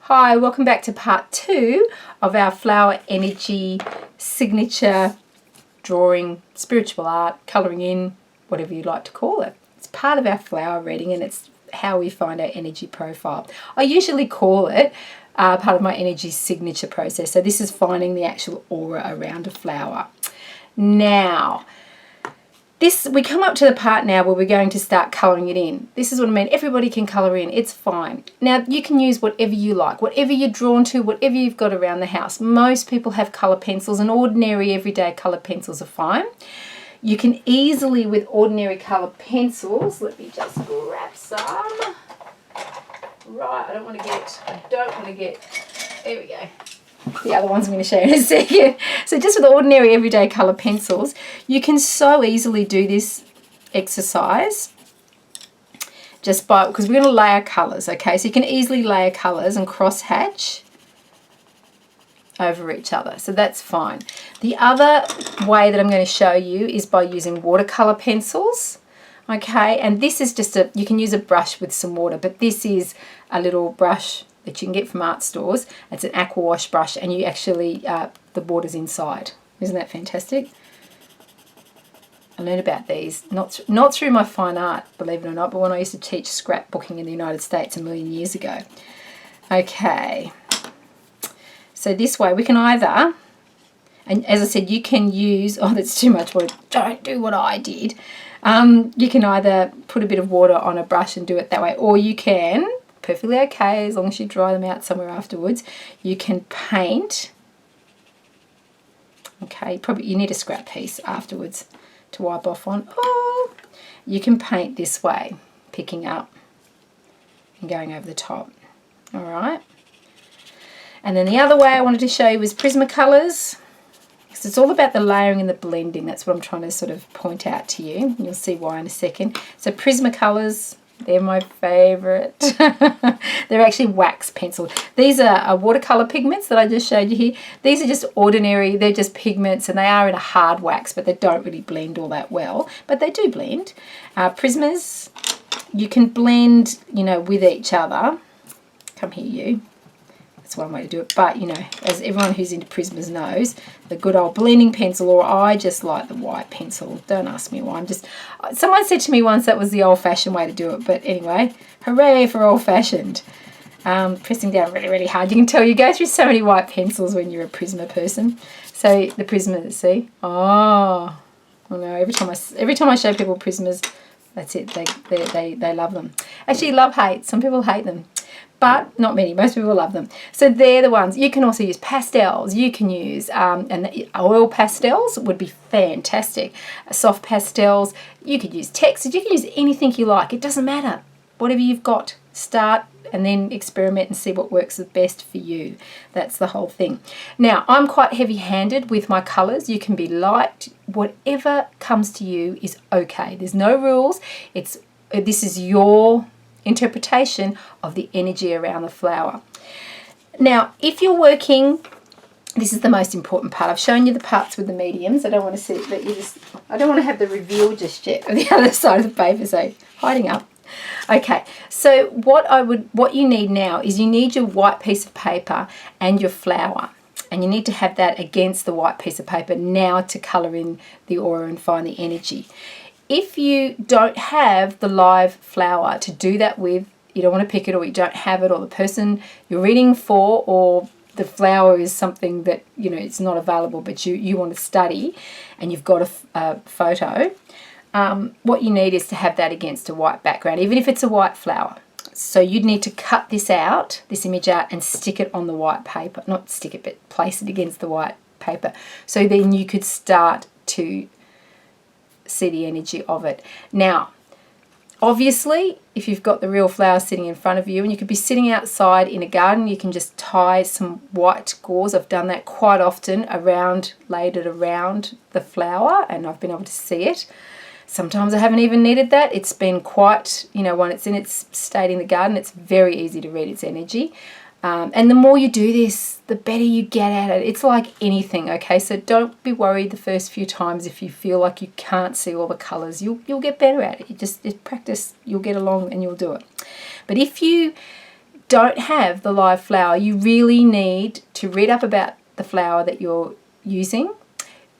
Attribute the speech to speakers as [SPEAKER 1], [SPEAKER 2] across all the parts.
[SPEAKER 1] Hi, welcome back to part 2 of our flower energy signature drawing, spiritual art, colouring in, whatever you like to call it. It's part of our flower reading and it's how we find our energy profile. I usually call it part of my energy signature process. So this is finding the actual aura around a flower. Now, we come up to the part now where we're going to start colouring it in. This is what I mean. Everybody can colour in. It's fine. Now, you can use whatever you like, whatever you're drawn to, whatever you've got around the house. Most people have colour pencils, and ordinary everyday colour pencils are fine. You can easily, with ordinary colour pencils, let me just grab some. Right, I don't want to get, there we go. The other ones I'm going to show you in a second. So just with ordinary everyday colour pencils, you can so easily do this exercise just by, because we're going to layer colours, okay? So you can easily layer colours and cross hatch over each other. So that's fine. The other way that I'm going to show you is by using watercolour pencils, okay? And this is just you can use a brush with some water, but this is a little brush that you can get from art stores. It's an aqua wash brush, and you actually, the water's inside. Isn't that fantastic? I learned about these, not through my fine art, believe it or not, but when I used to teach scrapbooking in the United States a million years ago. Okay, so this way we can either, and as I said, you can use, oh, that's too much water, don't do what I did. You can either put a bit of water on a brush and do it that way, or you can, perfectly okay, as long as you dry them out somewhere afterwards, you can paint. Okay, probably you need a scrap piece afterwards to wipe off on. Oh, you can paint this way, picking up and going over the top. All right. And then the other way I wanted to show you was Prismacolors, because it's all about the layering and the blending. That's what I'm trying to sort of point out to you. You'll see why in a second. So Prismacolors, they're my favourite. They're actually wax pencil. These are watercolour pigments that I just showed you here. These are just ordinary, they're just pigments, and they are in a hard wax, but they don't really blend all that well. But they do blend. Prismas, you can blend, you know, with each other. Come here, you. That's one way to do it. But, you know, as everyone who's into Prismas knows, the good old blending pencil, or I just like the white pencil. Don't ask me why. Someone said to me once that was the old-fashioned way to do it. But anyway, hooray for old-fashioned. Pressing down really, really hard. You can tell you go through so many white pencils when you're a Prisma person. So the Prismas, see? Oh, I know. Every time I show people Prismas, that's it. They love them. Actually, love-hate. Some people hate them. But not many. Most people love them. So they're the ones. You can also use pastels. You can use, and oil pastels would be fantastic. Soft pastels. You could use textures. You can use anything you like. It doesn't matter. Whatever you've got, start and then experiment and see what works the best for you. That's the whole thing. Now, I'm quite heavy-handed with my colours. You can be light. Whatever comes to you is okay. There's no rules. This is your interpretation of the energy around the flower. Now, if you're working, this is the most important part. I've shown you the parts with the mediums. I don't want to see that I don't want to have the reveal just yet of the other side of the paper, so hiding up. Okay, so what you need now is you need your white piece of paper and your flower. And you need to have that against the white piece of paper now to colour in the aura and find the energy. If you don't have the live flower to do that with, you don't want to pick it, or you don't have it, or the person you're reading for, or the flower is something that, you know, it's not available, but you want to study and you've got a photo, what you need is to have that against a white background, even if it's a white flower. So you'd need to cut this image out, and stick it on the white paper. Not stick it, but place it against the white paper. So then you could start to see the energy of it. Now, obviously, if you've got the real flower sitting in front of you, and you could be sitting outside in a garden, you can just tie some white gauze. I've done that quite often, laid it around the flower, and I've been able to see it. Sometimes I haven't even needed that. It's been quite, you know, when it's in its state in the garden, it's very easy to read its energy. And the more you do this, the better you get at it. It's like anything, okay? So don't be worried the first few times if you feel like you can't see all the colours. You'll get better at it. You just practice, you'll get along and you'll do it. But if you don't have the live flower, you really need to read up about the flower that you're using.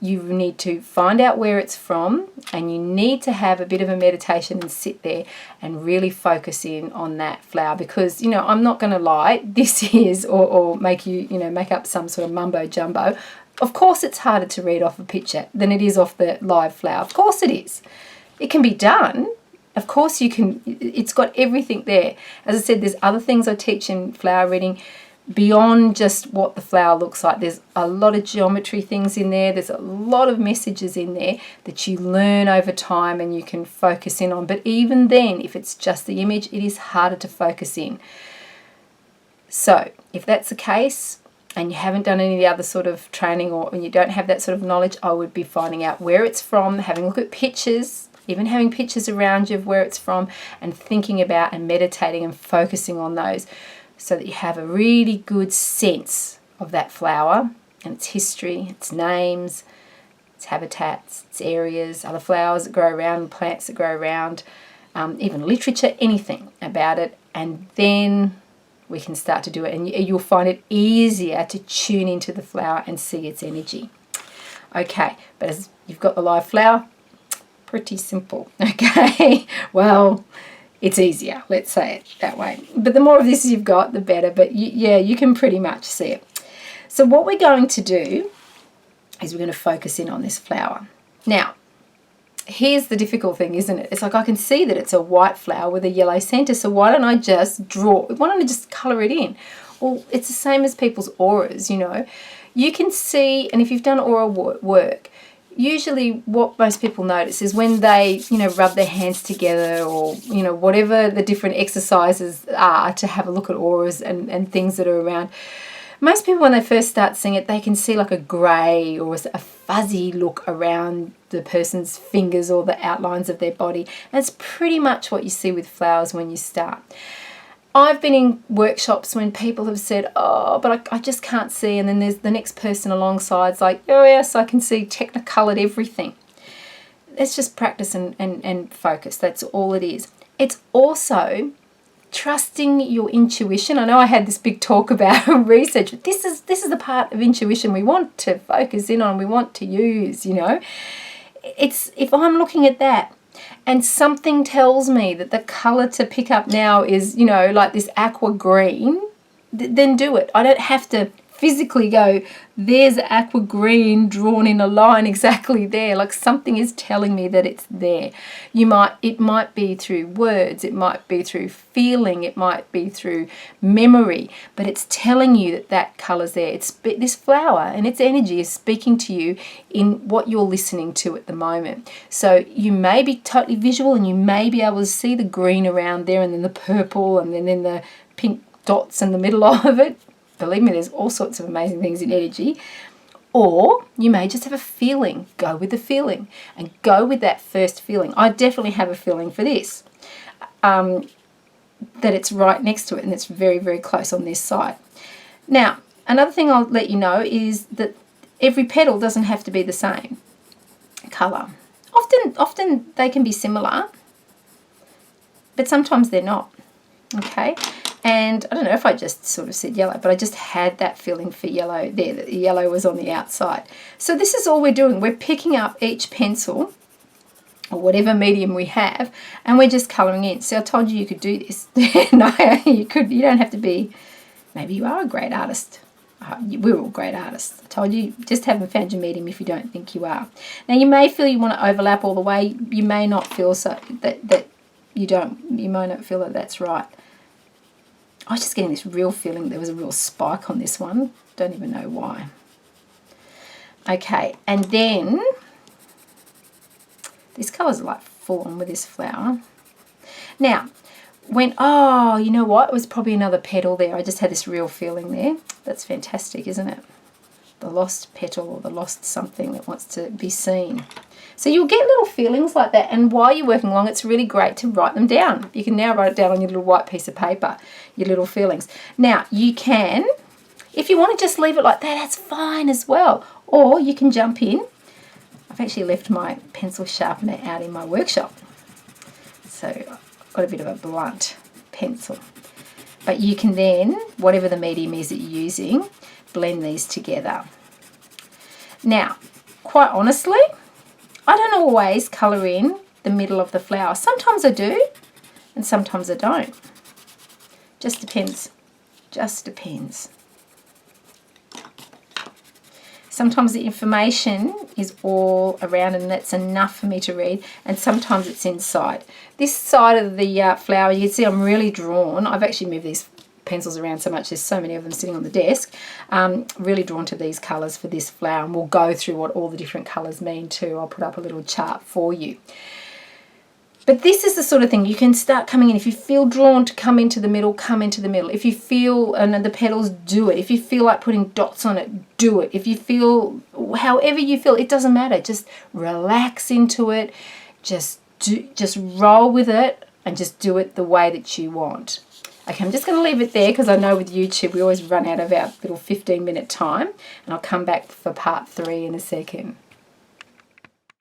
[SPEAKER 1] You need to find out where it's from, and you need to have a bit of a meditation and sit there and really focus in on that flower, because, you know, I'm not going to lie, this is, or make you, you know, make up some sort of mumbo jumbo. Of course it's harder to read off a picture than it is off the live flower. Of course it is. It can be done. Of course you can. It's got everything there. As I said, there's other things I teach in flower reading beyond just what the flower looks like. There's a lot of geometry things in there. There's a lot of messages in there that you learn over time and you can focus in on. But even then, if it's just the image, it is harder to focus in. So if that's the case, and you haven't done any of the other sort of training, or when you don't have that sort of knowledge, I would be finding out where it's from, having a look at pictures, even having pictures around you of where it's from, and thinking about and meditating and focusing on those, so that you have a really good sense of that flower and its history, its names, its habitats, its areas, other flowers that grow around, plants that grow around, even literature, anything about it. And then we can start to do it, and you'll find it easier to tune into the flower and see its energy. Okay, but as you've got the live flower, pretty simple. Okay, well, it's easier, let's say it that way. But the more of this you've got, the better. But yeah, you can pretty much see it. So what we're going to do is we're going to focus in on this flower. Now, here's the difficult thing, isn't it? It's like I can see that it's a white flower with a yellow center, so why don't I just colour it in? Well, it's the same as people's auras, you know. You can see, and if you've done aura work, usually what most people notice is when they, you know, rub their hands together, or, you know, whatever the different exercises are to have a look at auras and things that are around. Most people, when they first start seeing it, they can see like a grey or a fuzzy look around the person's fingers or the outlines of their body. And it's pretty much what you see with flowers when you start. I've been in workshops when people have said, oh, but I just can't see. And then there's the next person alongside, it's like, oh yes, I can see technicolored everything. It's just practice and focus. That's all it is. It's also trusting your intuition. I know I had this big talk about research, but this is the part of intuition we want to focus in on, we want to use, you know. It's, if I'm looking at that and something tells me that the colour to pick up now is, you know, like this aqua green, then do it. I don't have to physically go, there's aqua green drawn in a line exactly there. Like something is telling me that it's there. It might be through words, it might be through feeling, it might be through memory, but it's telling you that that colour's there. It's this flower and its energy is speaking to you in what you're listening to at the moment. So you may be totally visual and you may be able to see the green around there, and then the purple, and then the pink dots in the middle of it. Believe me, there's all sorts of amazing things in energy. Or you may just have a feeling. Go with the feeling and go with that first feeling. I definitely have a feeling for this, that it's right next to it and it's very, very close on this side. Now, another thing I'll let you know is that every petal doesn't have to be the same colour. Often they can be similar, but sometimes they're not. Okay. And I don't know if I just sort of said yellow, but I just had that feeling for yellow there, that the yellow was on the outside. So this is all we're doing. We're picking up each pencil or whatever medium we have, and we're just colouring in. So I told you could do this. No, you don't have to be, maybe you are a great artist. We're all great artists. I told you, just haven't found your medium if you don't think you are. Now you may feel you want to overlap all the way. You may not feel so that you don't. You may not feel that that's right. I was just getting this real feeling there was a real spike on this one. Don't even know why. Okay, and then these colours are like full on with this flower. Now, you know what? It was probably another petal there. I just had this real feeling there. That's fantastic, isn't it? The lost petal or the lost something that wants to be seen. So you'll get little feelings like that, and while you're working along, it's really great to write them down. You can now write it down on your little white piece of paper, your little feelings. Now, you can, if you want to just leave it like that, that's fine as well. Or you can jump in. I've actually left my pencil sharpener out in my workshop. So I've got a bit of a blunt pencil. But you can then, whatever the medium is that you're using, blend these together. Now, quite honestly, I don't always colour in the middle of the flower. Sometimes I do, and sometimes I don't. Just depends. Just depends. Sometimes the information is all around and that's enough for me to read, and sometimes it's inside. This side of the flower, you can see I'm really drawn. I've actually moved these pencils around so much, there's so many of them sitting on the desk. Really drawn to these colours for this flower, and we'll go through what all the different colours mean too. I'll put up a little chart for you. But this is the sort of thing you can start coming in. If you feel drawn to come into the middle, come into the middle. If you feel, and the petals, do it. If you feel like putting dots on it, do it. If you feel, however you feel, it doesn't matter. Just relax into it. Just roll with it and just do it the way that you want. Okay, I'm just going to leave it there because I know with YouTube we always run out of our little 15-minute time, and I'll come back for part 3 in a second.